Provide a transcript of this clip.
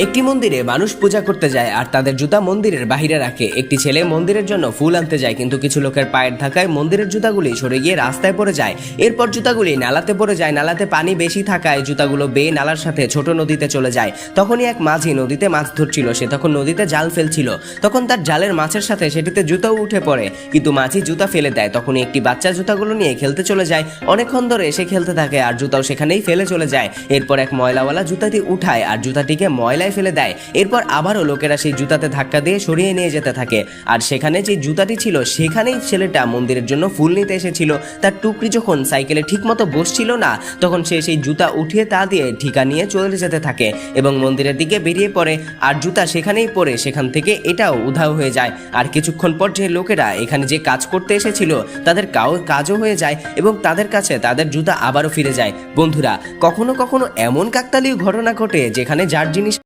একটি মন্দিরে মানুষ পূজা করতে যায় আর তাদের জুতা মন্দিরের বাহিরে রাখে। একটি ছেলে মন্দিরের জন্য ফুল আনতে যায়, কিন্তু কিছু লোকের পায়ের ধাক্কায় মন্দিরের জুতাগুলি সরে গিয়ে রাস্তায় পড়ে যায়। এরপর জুতাগুলি নালাতে পড়ে যায়। নালাতে পানি বেশি থাকায় জুতাগুলো বেয়ে নালার সাথে ছোট নদীতে চলে যায়। তখনই এক মাঝি নদীতে মাছ ধরছিল। সে তখন নদীতে জাল ফেলছিল। তখন তার জালের মাছের সাথে সেটিতে জুতাও উঠে পড়ে, কিন্তু মাঝি জুতা ফেলে দেয়। তখনই একটি বাচ্চা জুতাগুলো নিয়ে খেলতে চলে যায়। অনেকক্ষণ ধরে সে খেলতে থাকে আর জুতাও সেখানেই ফেলে চলে যায়। এরপর এক ময়লাওয়ালা জুতাটি উঠায় আর জুতাটিকে ময়লায় ফেলে দেয়। এরপর আবারও লোকেরা সেই জুতাতে ধাক্কা দিয়ে সরিয়ে নিয়ে যেতে থাকে। আর সেখানে যে জুতাটি ছিল সেখানেই ছেলেটা মন্দিরের জন্য ফুল নিতে এসেছিল। তার টুকরি যখন সাইকেলে ঠিকমতো বসছিল না, তখন সে সেই জুতা উঠিয়ে তা দিয়ে ঠিকা নিয়ে চলে যেতে থাকে এবং মন্দিরের দিকে বেরিয়ে পড়ে। আর জুতা সেখানেই পড়ে সেখান থেকে এটাও উধাও হয়ে যায়। আর কিছুক্ষণ পর যে লোকেরা এখানে যে কাজ করতে এসেছিল তাদের কাজও হয়ে যায় এবং তাদের কাছে তাদের জুতা আবারও ফিরে যায়। বন্ধুরা, কখনো কখনো এমন কাকতালীয় ঘটনা ঘটে যেখানে যার জিনিস